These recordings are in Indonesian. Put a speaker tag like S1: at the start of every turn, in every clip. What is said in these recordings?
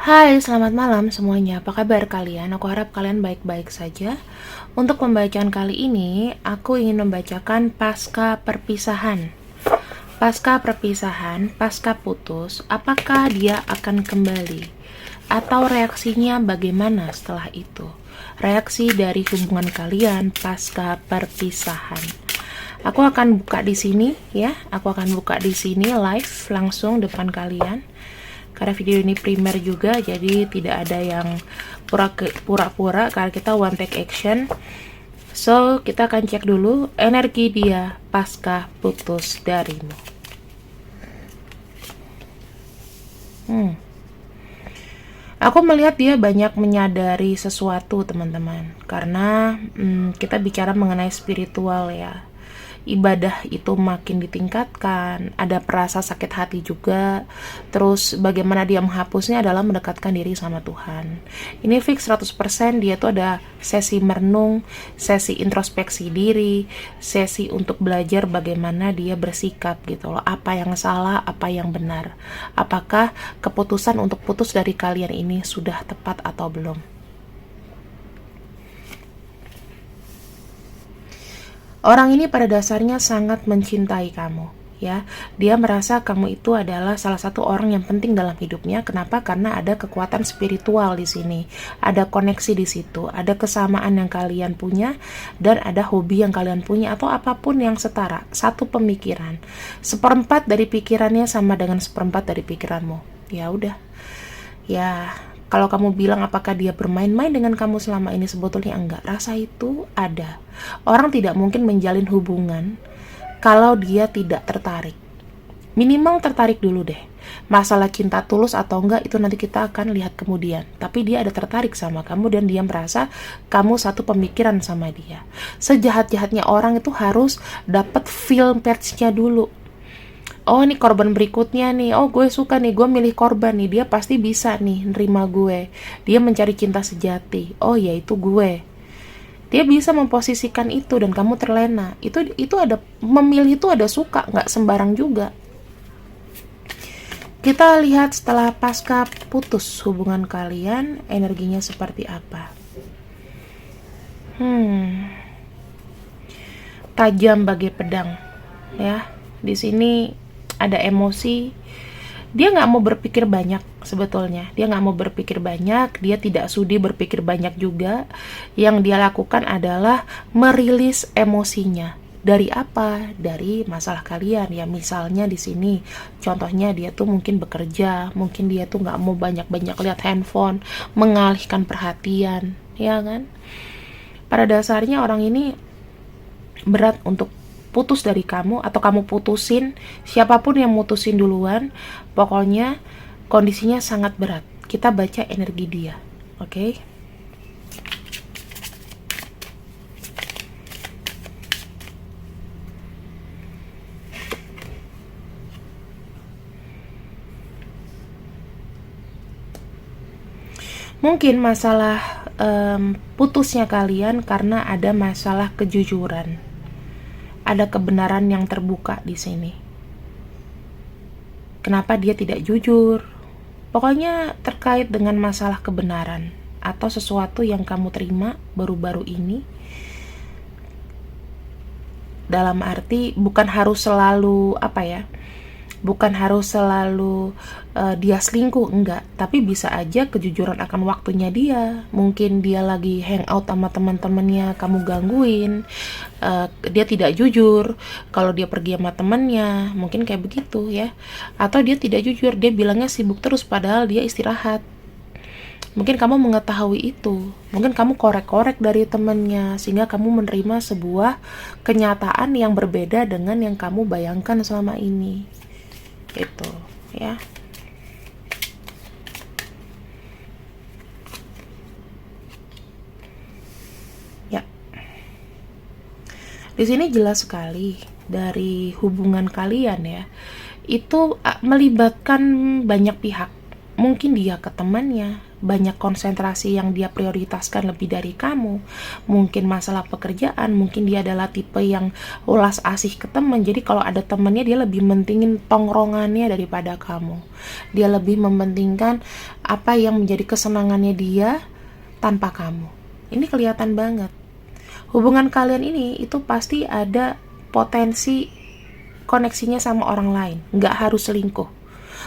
S1: Hai, selamat malam semuanya. Apa kabar kalian? Aku harap kalian baik-baik saja. Untuk pembacaan kali ini, aku ingin membacakan pasca perpisahan. Pasca perpisahan, pasca putus, apakah dia akan kembali? Atau reaksinya bagaimana setelah itu? Reaksi dari hubungan kalian pasca perpisahan. Aku akan buka di sini ya. Aku akan buka di sini live langsung depan kalian. Karena video ini primer juga, jadi tidak ada yang pura-pura karena kita one take action. So, kita akan cek dulu energi dia pasca putus darimu. Aku melihat dia banyak menyadari sesuatu, teman-teman. Karena kita bicara mengenai spiritual ya. Ibadah itu makin ditingkatkan, ada perasa sakit hati juga. Terus bagaimana dia menghapusnya adalah mendekatkan diri sama Tuhan. Ini fix 100% dia tuh ada sesi merenung, sesi introspeksi diri, sesi untuk belajar bagaimana dia bersikap gitu loh. Apa yang salah, apa yang benar. Apakah keputusan untuk putus dari kalian ini sudah tepat atau belum? Orang ini pada dasarnya sangat mencintai kamu, ya. Dia merasa kamu itu adalah salah satu orang yang penting dalam hidupnya. Kenapa? Karena ada kekuatan spiritual di sini, ada koneksi di situ, ada kesamaan yang kalian punya, dan ada hobi yang kalian punya atau apapun yang setara, satu pemikiran. Seperempat dari pikirannya sama dengan seperempat dari pikiranmu. Ya udah, ya. Kalau kamu bilang apakah dia bermain-main dengan kamu selama ini, sebetulnya enggak. Rasa itu ada. Orang tidak mungkin menjalin hubungan kalau dia tidak tertarik. Minimal tertarik dulu deh. Masalah cinta tulus atau enggak itu nanti kita akan lihat kemudian. Tapi dia ada tertarik sama kamu dan dia merasa kamu satu pemikiran sama dia. Sejahat-jahatnya orang itu harus dapat feel match-nya dulu. Oh, ini korban berikutnya nih. Oh, gue suka nih, gue milih korban nih. Dia pasti bisa nih nerima gue. Dia mencari cinta sejati. Oh, ya itu gue. Dia bisa memposisikan itu dan kamu terlena. Itu ada memilih, itu ada suka, nggak sembarang juga. Kita lihat setelah pasca putus hubungan kalian, energinya seperti apa. Tajam bagai pedang, ya. Di sini ada emosi. Dia nggak mau berpikir banyak sebetulnya. Dia nggak mau berpikir banyak. Dia tidak sudi berpikir banyak juga. Yang dia lakukan adalah merilis emosinya. Dari apa? Dari masalah kalian ya. Misalnya di sini, contohnya dia tuh mungkin bekerja, mungkin dia tuh nggak mau banyak-banyak lihat handphone, mengalihkan perhatian, ya kan? Pada dasarnya orang ini berat untuk putus dari kamu atau kamu putusin, siapapun yang mutusin duluan, pokoknya kondisinya sangat berat. Kita baca energi dia, oke? Mungkin masalah putusnya kalian karena ada masalah kejujuran. Ada kebenaran yang terbuka di sini. Kenapa dia tidak jujur? Pokoknya terkait dengan masalah kebenaran atau sesuatu yang kamu terima baru-baru ini. Dalam arti bukan harus selalu bukan harus selalu dia selingkuh, enggak. Tapi bisa aja kejujuran akan waktunya dia. Mungkin dia lagi hangout sama teman-temannya, kamu gangguin. Dia tidak jujur kalau dia pergi sama temannya, mungkin kayak begitu ya. Atau dia tidak jujur, dia bilangnya sibuk terus padahal dia istirahat. Mungkin kamu mengetahui itu. Mungkin kamu korek-korek dari temannya sehingga kamu menerima sebuah kenyataan yang berbeda dengan yang kamu bayangkan selama ini. Itu ya. Ya. Di sini jelas sekali dari hubungan kalian ya. Itu melibatkan banyak pihak. Mungkin dia ke temannya, banyak konsentrasi yang dia prioritaskan lebih dari kamu. Mungkin masalah pekerjaan, mungkin dia adalah tipe yang ulas asih ke teman. Jadi kalau ada temannya dia lebih mentingin tongkrongannya daripada kamu. Dia lebih mementingkan apa yang menjadi kesenangannya dia tanpa kamu. Ini kelihatan banget. Hubungan kalian ini itu pasti ada potensi koneksinya sama orang lain. Nggak harus selingkuh.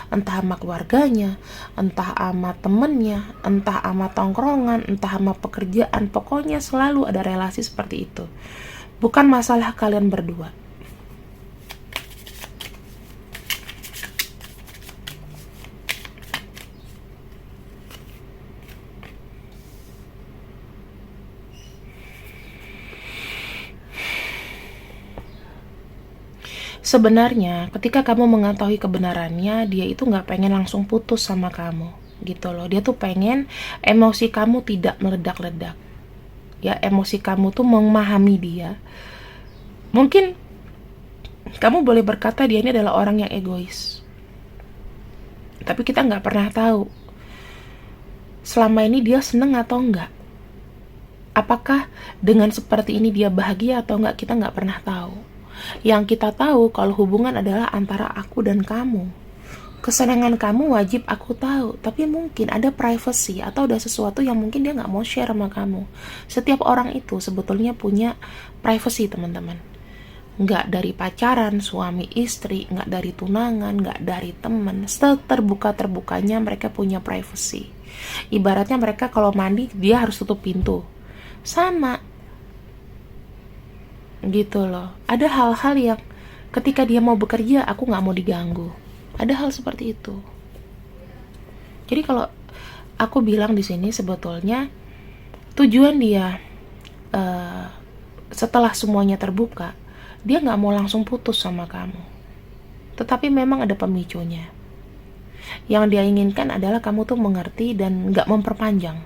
S1: Entah sama keluarganya, entah sama temennya, entah sama tongkrongan, entah sama pekerjaan. Pokoknya selalu ada relasi seperti itu. Bukan masalah kalian berdua. Sebenarnya ketika kamu mengetahui kebenarannya, dia itu nggak pengen langsung putus sama kamu gitu loh. Dia tuh pengen emosi kamu tidak meledak-ledak, ya, emosi kamu tuh memahami dia. Mungkin kamu boleh berkata dia ini adalah orang yang egois, tapi kita nggak pernah tahu selama ini dia seneng atau enggak. Apakah dengan seperti ini dia bahagia atau enggak, kita nggak pernah tahu. Yang kita tahu kalau hubungan adalah antara aku dan kamu. Kesenangan kamu wajib aku tahu, tapi mungkin ada privacy atau ada sesuatu yang mungkin dia nggak mau share sama kamu. Setiap orang itu sebetulnya punya privacy, teman-teman. Nggak dari pacaran, suami istri, nggak dari tunangan, nggak dari teman. Terbuka-terbukanya mereka punya privacy. Ibaratnya mereka kalau mandi dia harus tutup pintu. Sama gitu loh. Ada hal-hal yang ketika dia mau bekerja aku nggak mau diganggu. Ada hal seperti itu. Jadi kalau aku bilang di sini sebetulnya tujuan dia setelah semuanya terbuka, dia nggak mau langsung putus sama kamu. Tetapi memang ada pemicunya. Yang dia inginkan adalah kamu tuh mengerti dan nggak memperpanjang.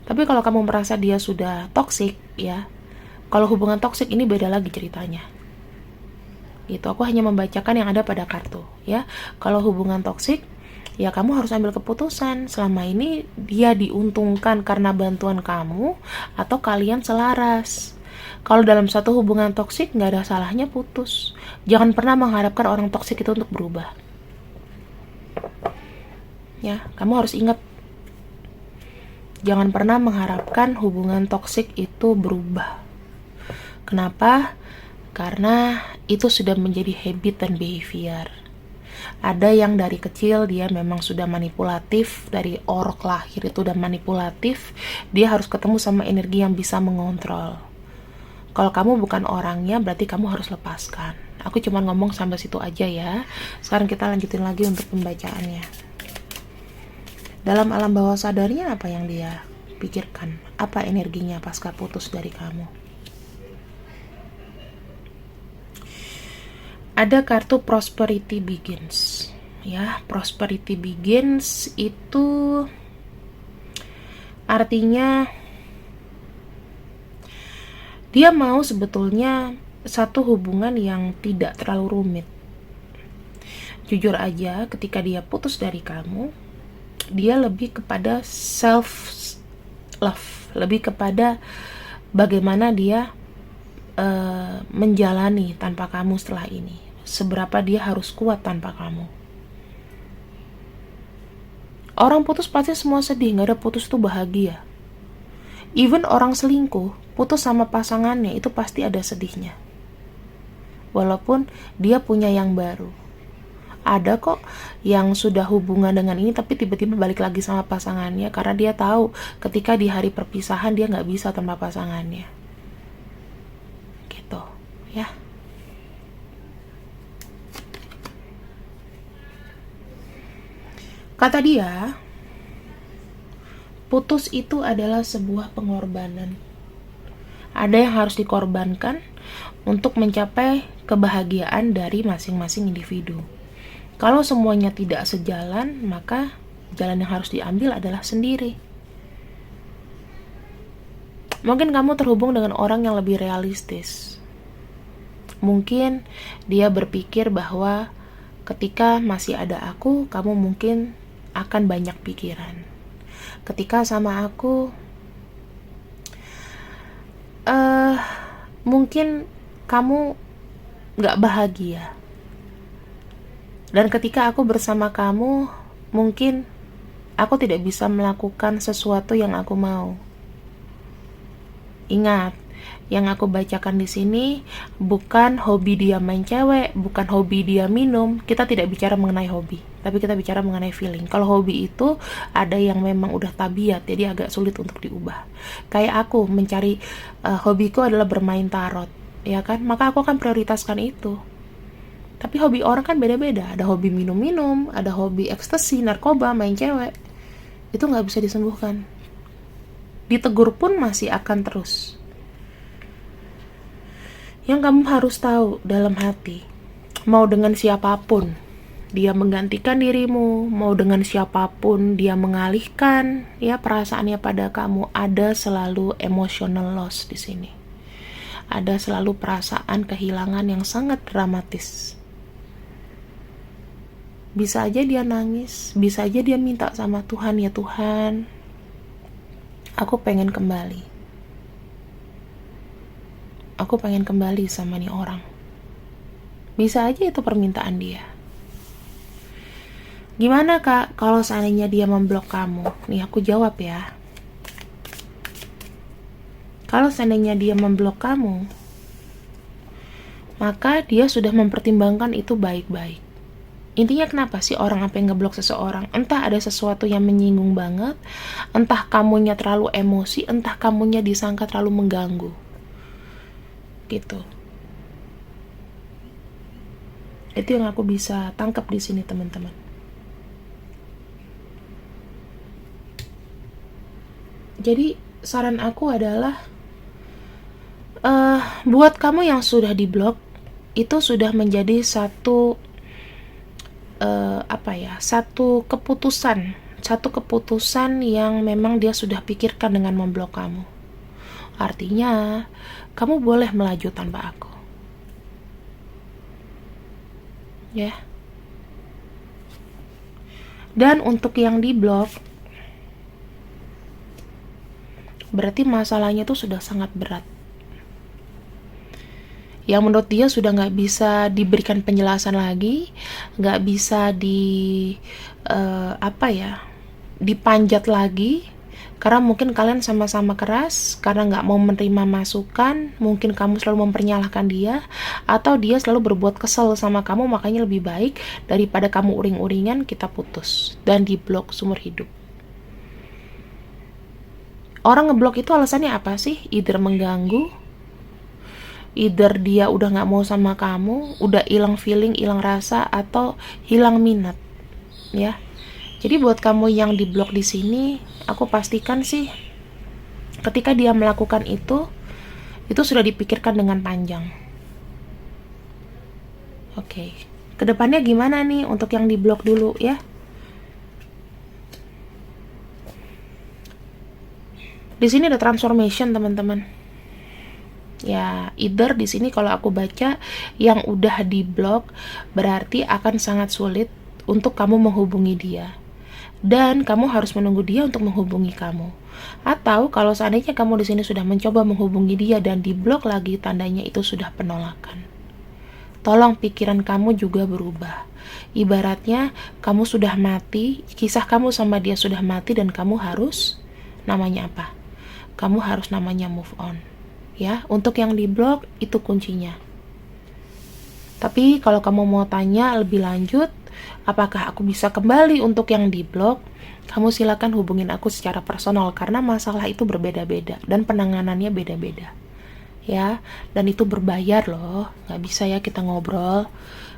S1: Tapi kalau kamu merasa dia sudah toksik, ya, kalau hubungan toksik ini beda lagi ceritanya. Gitu, aku hanya membacakan yang ada pada kartu, ya. Kalau hubungan toksik, ya kamu harus ambil keputusan. Selama ini dia diuntungkan karena bantuan kamu atau kalian selaras. Kalau dalam satu hubungan toksik nggak ada salahnya putus. Jangan pernah mengharapkan orang toksik itu untuk berubah. Ya, kamu harus ingat. Jangan pernah mengharapkan hubungan toksik itu berubah. Kenapa? Karena itu sudah menjadi habit dan behavior. Ada yang dari kecil dia memang sudah manipulatif, dari orok lahir itu udah manipulatif, dia harus ketemu sama energi yang bisa mengontrol. Kalau kamu bukan orangnya, berarti kamu harus lepaskan. Aku cuma ngomong sampai situ aja ya. Sekarang kita lanjutin lagi untuk pembacaannya. Dalam alam bawah sadarnya apa yang dia pikirkan? Apa energinya pasca putus dari kamu? Ada kartu Prosperity Begins. Ya, Prosperity Begins itu artinya dia mau sebetulnya satu hubungan yang tidak terlalu rumit. Jujur aja, ketika dia putus dari kamu, dia lebih kepada self love, lebih kepada bagaimana dia menjalani tanpa kamu setelah ini. Seberapa dia harus kuat tanpa kamu. Orang putus pasti semua sedih, gak ada putus tuh bahagia. Even orang selingkuh, putus sama pasangannya itu pasti ada sedihnya. Walaupun dia punya yang baru. Ada kok yang sudah hubungan dengan ini tapi tiba-tiba balik lagi sama pasangannya karena dia tahu ketika di hari perpisahan dia gak bisa tanpa pasangannya. Gitu, ya. Kata dia, putus itu adalah sebuah pengorbanan. Ada yang harus dikorbankan untuk mencapai kebahagiaan dari masing-masing individu. Kalau semuanya tidak sejalan, maka jalan yang harus diambil adalah sendiri. Mungkin kamu terhubung dengan orang yang lebih realistis. Mungkin dia berpikir bahwa ketika masih ada aku, kamu mungkin akan banyak pikiran. Ketika sama aku, mungkin kamu gak bahagia. Dan ketika aku bersama kamu, mungkin aku tidak bisa melakukan sesuatu yang aku mau. Ingat, yang aku bacakan di sini bukan hobi dia main cewek, bukan hobi dia minum. Kita tidak bicara mengenai hobi, tapi kita bicara mengenai feeling. Kalau hobi itu ada yang memang udah tabiat, jadi agak sulit untuk diubah. Kayak aku mencari hobiku adalah bermain tarot, ya kan? Maka aku akan prioritaskan itu. Tapi hobi orang kan beda-beda. Ada hobi minum-minum, ada hobi ekstasi, narkoba, main cewek. Itu nggak bisa disembuhkan. Ditegur pun masih akan terus. Yang kamu harus tahu dalam hati, mau dengan siapapun dia menggantikan dirimu, mau dengan siapapun dia mengalihkan ya perasaannya pada kamu, ada selalu emotional loss di sini. Ada selalu perasaan kehilangan yang sangat dramatis. Bisa aja dia nangis, bisa aja dia minta sama Tuhan, ya Tuhan, aku pengen kembali. Aku pengen kembali sama nih orang. Bisa aja itu permintaan dia. Gimana kak kalau seandainya dia memblok kamu? Nih aku jawab ya. Kalau seandainya dia memblok kamu, maka dia sudah mempertimbangkan itu baik-baik. Intinya kenapa sih orang sampai ngeblok seseorang? Entah ada sesuatu yang menyinggung banget, entah kamunya terlalu emosi, entah kamunya disangka terlalu mengganggu. Gitu. Itu yang aku bisa tangkap di sini, teman-teman. Jadi saran aku adalah buat kamu yang sudah diblok, itu sudah menjadi satu satu keputusan yang memang dia sudah pikirkan dengan memblok kamu. Artinya, kamu boleh melaju tanpa aku. Ya. Dan untuk yang diblok, berarti masalahnya itu sudah sangat berat. Yang menurut dia sudah gak bisa diberikan penjelasan lagi, gak bisa dipanjat lagi. Karena mungkin kalian sama-sama keras, karena gak mau menerima masukan, mungkin kamu selalu mempernyalahkan dia, atau dia selalu berbuat kesel sama kamu, makanya lebih baik daripada kamu uring-uringan, kita putus dan diblok seumur hidup. Orang ngeblok itu alasannya apa sih? Either mengganggu, either dia udah gak mau sama kamu, udah hilang feeling, hilang rasa, atau hilang minat. Ya. Jadi buat kamu yang diblok di sini, aku pastikan sih ketika dia melakukan itu sudah dipikirkan dengan panjang. Oke. Kedepannya gimana nih untuk yang diblok dulu ya? Di sini ada transformation, teman-teman. Ya, either di sini kalau aku baca yang udah diblok berarti akan sangat sulit untuk kamu menghubungi dia. Dan kamu harus menunggu dia untuk menghubungi kamu. Atau kalau seandainya kamu di sini sudah mencoba menghubungi dia dan diblok lagi, tandanya itu sudah penolakan. Tolong pikiran kamu juga berubah. Ibaratnya kamu sudah mati, kisah kamu sama dia sudah mati dan kamu harus namanya apa? Kamu harus namanya move on. Ya, untuk yang diblok itu kuncinya. Tapi kalau kamu mau tanya lebih lanjut, apakah aku bisa kembali untuk yang diblok? Kamu silakan hubungin aku secara personal karena masalah itu berbeda-beda dan penanganannya beda-beda. Ya, dan itu berbayar loh. Nggak bisa ya kita ngobrol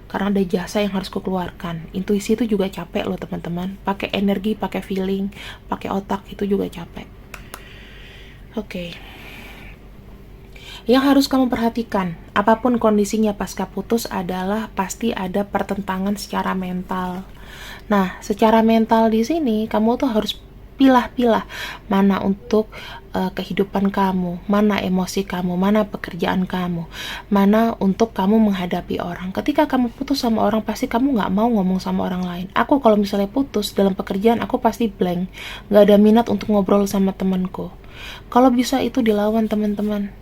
S1: karena ada jasa yang harus kukeluarkan. Intuisi itu juga capek loh, teman-teman. Pakai energi, pakai feeling, pakai otak itu juga capek. Oke. Yang harus kamu perhatikan, apapun kondisinya pasca putus adalah pasti ada pertentangan secara mental. Nah, secara mental di sini kamu tuh harus pilah-pilah mana untuk kehidupan kamu, mana emosi kamu, mana pekerjaan kamu, mana untuk kamu menghadapi orang. Ketika kamu putus sama orang, pasti kamu nggak mau ngomong sama orang lain. Aku kalau misalnya putus dalam pekerjaan, aku pasti blank, nggak ada minat untuk ngobrol sama temanku. Kalau bisa itu dilawan, teman-teman.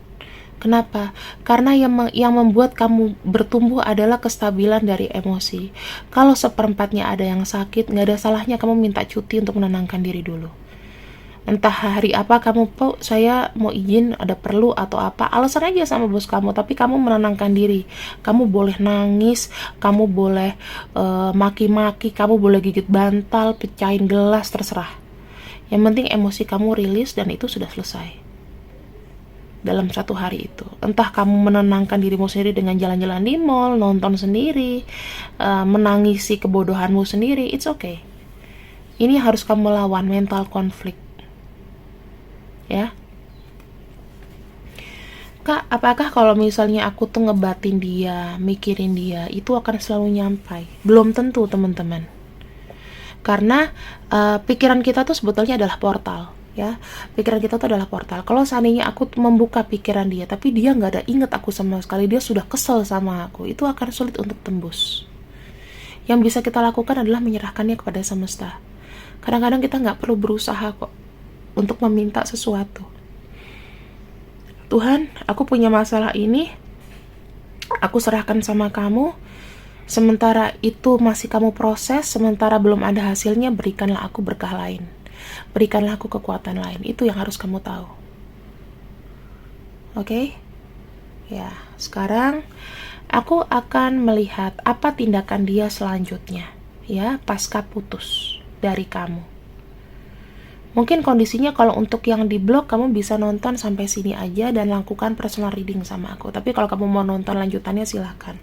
S1: Kenapa? Karena yang membuat kamu bertumbuh adalah kestabilan dari emosi. Kalau seperempatnya ada yang sakit, nggak ada salahnya kamu minta cuti untuk menenangkan diri dulu. Entah hari apa kamu, saya mau izin, ada perlu atau apa, alasan aja sama bos kamu, tapi kamu menenangkan diri. Kamu boleh nangis, kamu boleh maki-maki, kamu boleh gigit bantal, pecahin gelas, terserah. Yang penting emosi kamu rilis dan itu sudah selesai dalam satu hari itu. Entah kamu menenangkan dirimu sendiri dengan jalan-jalan di mall, nonton sendiri, menangisi kebodohanmu sendiri, it's okay. Ini harus kamu lawan, mental konflik. Ya, Kak, apakah kalau misalnya aku tuh ngebatin dia, mikirin dia, itu akan selalu nyampai? Belum tentu, teman-teman. Karena pikiran kita tuh sebetulnya adalah portal, ya. Pikiran kita tuh adalah portal. Kalau seandainya aku membuka pikiran dia, tapi dia nggak ada inget aku sama sekali, dia sudah kesel sama aku, itu akan sulit untuk tembus. Yang bisa kita lakukan adalah menyerahkannya kepada semesta. Kadang-kadang kita nggak perlu berusaha kok untuk meminta sesuatu. Tuhan, aku punya masalah ini, aku serahkan sama kamu. Sementara itu masih kamu proses, sementara belum ada hasilnya, berikanlah aku berkah lain, berikanlah aku kekuatan lain. Itu yang harus kamu tahu. Oke? Ya, sekarang aku akan melihat apa tindakan dia selanjutnya, ya, pasca putus dari kamu. Mungkin kondisinya kalau untuk yang di blog kamu bisa nonton sampai sini aja dan lakukan personal reading sama aku. Tapi kalau kamu mau nonton lanjutannya silahkan.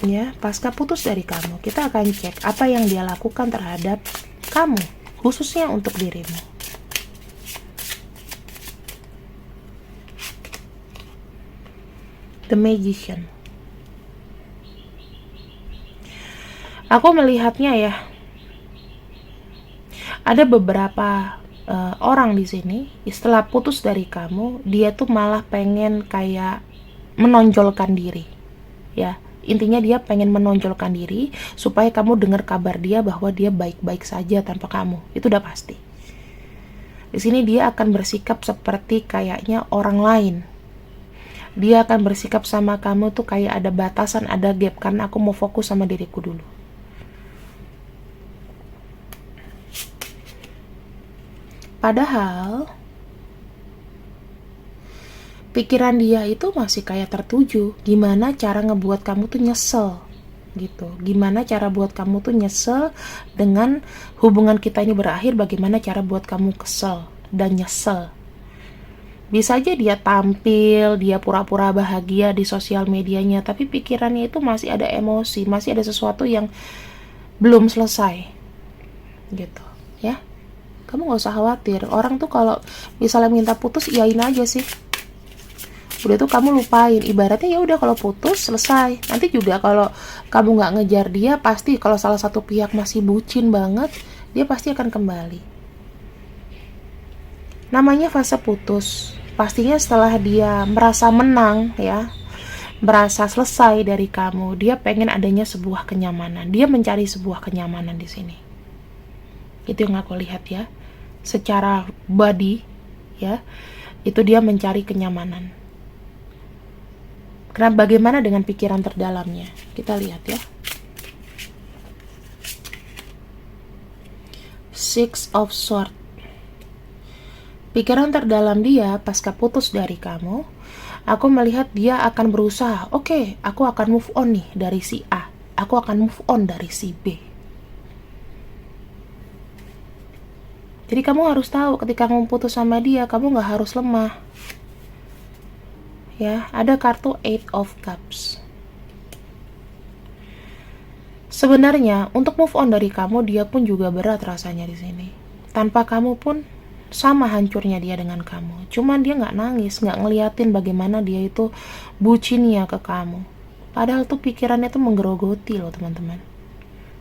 S1: Ya, pasca putus dari kamu, kita akan cek apa yang dia lakukan terhadap kamu, khususnya untuk dirimu. The Magician. Aku melihatnya ya, ada beberapa orang di sini setelah putus dari kamu, dia tuh malah pengen kayak menonjolkan diri, ya. Intinya dia pengen menonjolkan diri supaya kamu dengar kabar dia bahwa dia baik-baik saja tanpa kamu. Itu udah pasti. Di sini dia akan bersikap seperti kayaknya orang lain. Dia akan bersikap sama kamu tuh kayak ada batasan, ada gap, karena aku mau fokus sama diriku dulu. Padahal pikiran dia itu masih kayak tertuju gimana cara ngebuat kamu tuh nyesel gitu. Gimana cara buat kamu tuh nyesel dengan hubungan kita ini berakhir, bagaimana cara buat kamu kesel dan nyesel. Bisa aja dia tampil, dia pura-pura bahagia di sosial medianya, tapi pikirannya itu masih ada emosi, masih ada sesuatu yang belum selesai gitu, ya. Kamu gak usah khawatir. Orang tuh kalau misalnya minta putus, iyain aja sih. Udah tuh kamu lupain. Ibaratnya ya udah, kalau putus selesai. Nanti juga kalau kamu nggak ngejar dia, pasti kalau salah satu pihak masih bucin banget, dia pasti akan kembali. Namanya fase putus. Pastinya setelah dia merasa menang, ya, merasa selesai dari kamu, dia pengen adanya sebuah kenyamanan. Dia mencari sebuah kenyamanan di sini. Itu yang aku lihat ya. Secara body, ya, itu dia mencari kenyamanan. Karena bagaimana dengan pikiran terdalamnya? Kita lihat ya. Six of Swords. Pikiran terdalam dia pasca putus dari kamu, aku melihat dia akan berusaha, oke, aku akan move on nih dari si A, aku akan move on dari si B. Jadi kamu harus tahu ketika kamu putus sama dia, kamu gak harus lemah. Ya, ada kartu Eight of Cups. Sebenarnya untuk move on dari kamu, dia pun juga berat rasanya di sini. Tanpa kamu pun sama hancurnya dia dengan kamu. Cuman dia nggak nangis, nggak ngeliatin bagaimana dia itu bucinnya ke kamu. Padahal tuh pikirannya tuh menggerogoti loh teman-teman.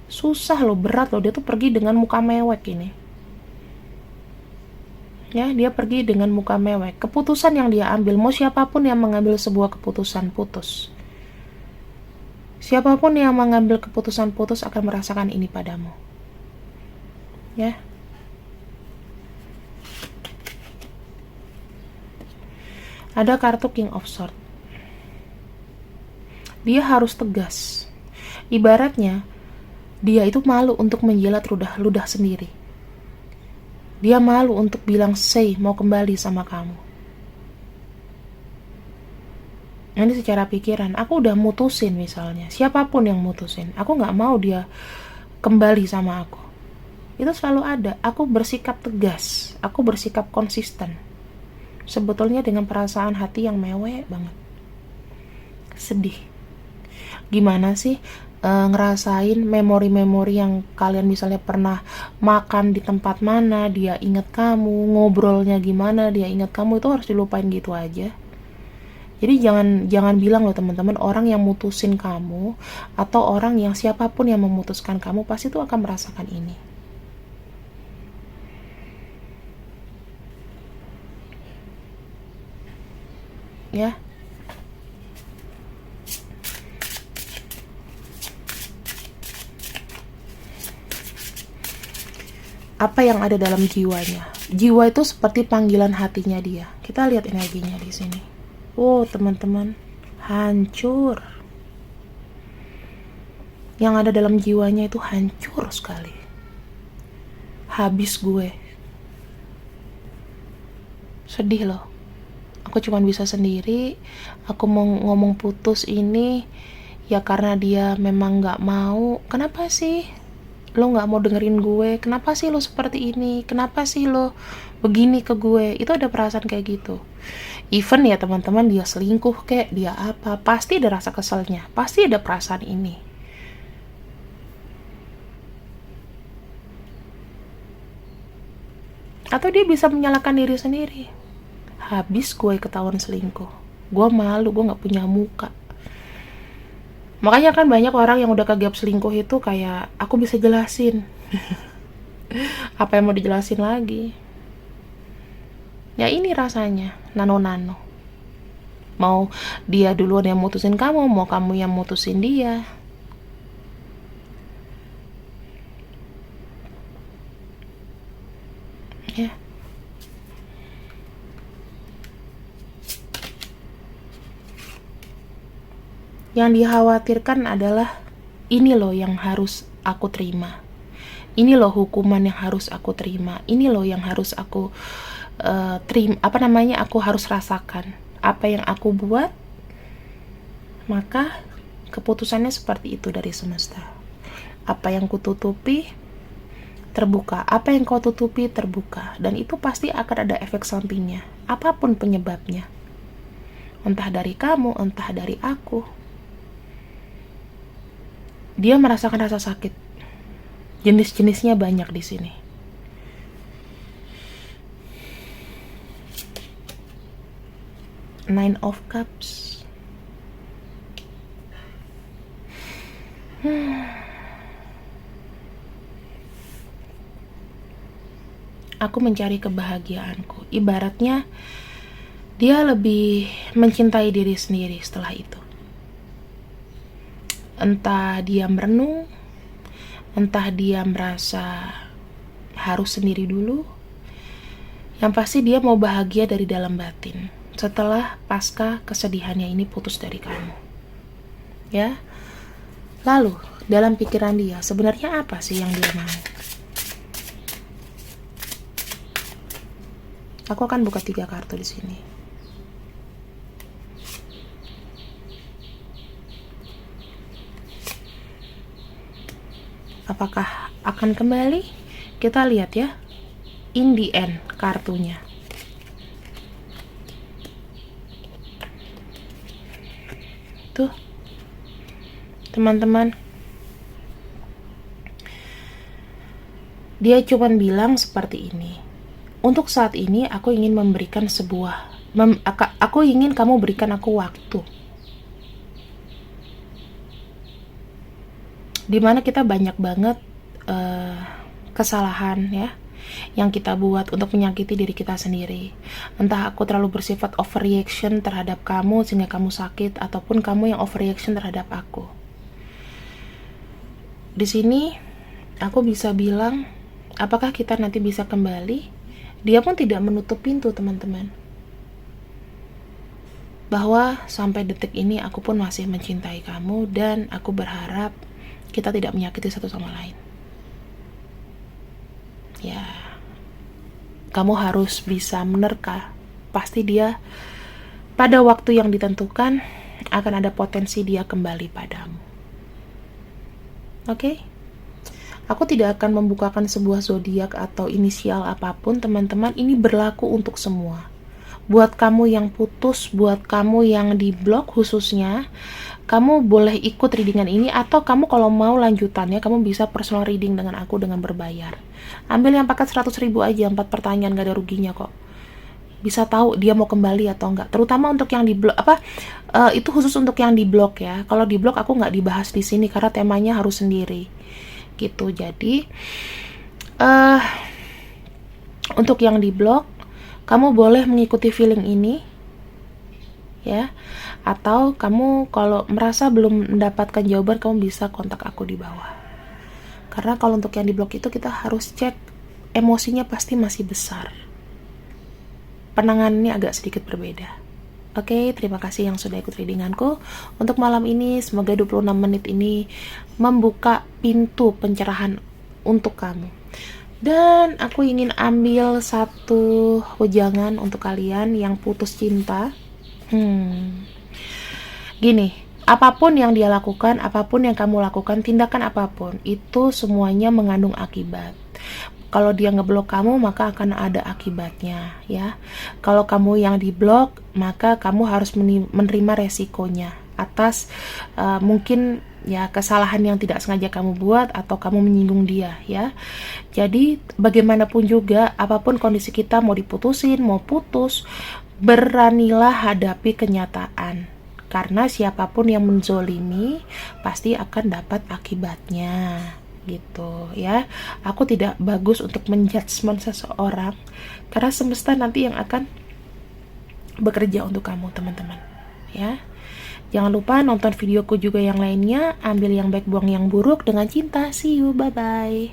S1: Susah loh, berat loh, dia tuh pergi dengan muka mewek ini. Ya, dia pergi dengan muka mewek. Keputusan yang dia ambil, mau siapapun yang mengambil sebuah keputusan putus. Siapapun yang mengambil keputusan putus akan merasakan ini padamu. Ya. Ada kartu King of Swords. Dia harus tegas. Ibaratnya, dia itu malu untuk menjilat ludah sendiri. Dia malu untuk bilang say mau kembali sama kamu. Ini secara pikiran, aku udah mutusin misalnya. Siapapun yang mutusin, aku gak mau dia kembali sama aku. Itu selalu ada. Aku bersikap tegas. Aku bersikap konsisten. Sebetulnya dengan perasaan hati yang mewek banget. Sedih. Gimana sih ngerasain memori-memori yang kalian misalnya pernah makan di tempat mana, dia ingat kamu, ngobrolnya gimana, dia ingat kamu, itu harus dilupain gitu aja. Jadi jangan bilang loh teman-teman, orang yang mutusin kamu atau orang yang siapapun yang memutuskan kamu pasti tuh akan merasakan ini. Ya. Apa yang ada dalam jiwanya? Jiwa itu seperti panggilan hatinya dia. Kita lihat energinya di sini. Oh, teman-teman, hancur. Yang ada dalam jiwanya itu hancur sekali. Habis gue. Sedih loh. Aku cuma bisa sendiri. Aku mau ngomong putus ini ya karena dia memang gak mau. Kenapa sih lo gak mau dengerin gue? Kenapa sih lo seperti ini? Kenapa sih lo begini ke gue? Itu ada perasaan kayak gitu. Even ya teman-teman, dia selingkuh kayak dia apa, pasti ada rasa keselnya, pasti ada perasaan ini. Atau dia bisa menyalahkan diri sendiri. Habis gue ketahuan selingkuh, gue malu, gue gak punya muka. Makanya kan banyak orang yang udah kegap selingkuh itu kayak, aku bisa jelasin. Apa yang mau dijelasin lagi? Ya ini rasanya, nano-nano. Mau dia duluan yang mutusin kamu, mau kamu yang mutusin dia. Ya. Yang dikhawatirkan adalah ini loh yang harus aku terima. Ini loh hukuman yang harus aku terima. Ini loh yang harus aku terima, aku harus rasakan. Apa yang aku buat, maka keputusannya seperti itu dari semesta. Apa yang kututupi terbuka, apa yang kau tutupi terbuka, dan itu pasti akan ada efek sampingnya, apapun penyebabnya. Entah dari kamu, entah dari aku. Dia merasakan rasa sakit. Jenis-jenisnya banyak di sini. Nine of Cups. Aku mencari kebahagiaanku. Ibaratnya dia lebih mencintai diri sendiri setelah itu. Entah dia merenung, entah dia merasa harus sendiri dulu. Yang pasti dia mau bahagia dari dalam batin setelah pasca kesedihannya ini putus dari kamu. Ya. Lalu, dalam pikiran dia sebenarnya apa sih yang dia mau? Aku akan buka 3 kartu di sini. Apakah akan kembali? Kita lihat ya. In the end kartunya. Tuh. Teman-teman. Dia cuma bilang seperti ini. Untuk saat ini aku ingin memberikan aku ingin kamu berikan aku waktu. Dimana kita banyak banget kesalahan ya yang kita buat untuk menyakiti diri kita sendiri. Entah aku terlalu bersifat overreaction terhadap kamu sehingga kamu sakit, ataupun kamu yang overreaction terhadap aku. Di sini aku bisa bilang, apakah kita nanti bisa kembali? Dia pun tidak menutup pintu, teman-teman, bahwa sampai detik ini aku pun masih mencintai kamu, dan aku berharap kita tidak menyakiti satu sama lain. Ya, kamu harus bisa menerka. Pasti dia pada waktu yang ditentukan akan ada potensi dia kembali padamu. Oke? Aku tidak akan membukakan sebuah zodiak atau inisial apapun, teman-teman. Ini berlaku untuk semua. Buat kamu yang putus, buat kamu yang di blok khususnya, kamu boleh ikut readingan ini, atau kamu kalau mau lanjutannya, kamu bisa personal reading dengan aku dengan berbayar. Ambil yang paket 100.000 aja, 4 pertanyaan, gak ada ruginya kok. Bisa tahu dia mau kembali atau enggak. Terutama untuk yang di blok, itu khusus untuk yang di blok ya. Kalau di blok aku nggak dibahas di sini karena temanya harus sendiri. Gitu. Jadi untuk yang di blok, kamu boleh mengikuti feeling ini ya, atau kamu kalau merasa belum mendapatkan jawaban, kamu bisa kontak aku di bawah. Karena kalau untuk yang di blok itu kita harus cek emosinya, pasti masih besar. Penanganannya agak sedikit berbeda. Oke, terima kasih yang sudah ikut readinganku untuk malam ini. Semoga 26 menit ini membuka pintu pencerahan untuk kamu. Dan aku ingin ambil satu wejangan untuk kalian yang putus cinta. Gini, apapun yang dia lakukan, apapun yang kamu lakukan, tindakan apapun, itu semuanya mengandung akibat. Kalau dia ngeblok kamu, maka akan ada akibatnya ya. Kalau kamu yang diblok, maka kamu harus menerima resikonya atas mungkin ya kesalahan yang tidak sengaja kamu buat, atau kamu menyinggung dia ya. Jadi bagaimanapun juga, apapun kondisi kita, mau diputusin, mau putus, beranilah hadapi kenyataan. Karena siapapun yang menzolimi pasti akan dapat akibatnya. Gitu ya. Aku tidak bagus untuk menjudgment seseorang, karena semesta nanti yang akan bekerja untuk kamu, teman-teman ya. Jangan lupa nonton videoku juga yang lainnya. Ambil yang baik, buang yang buruk. Dengan cinta, see you, bye bye.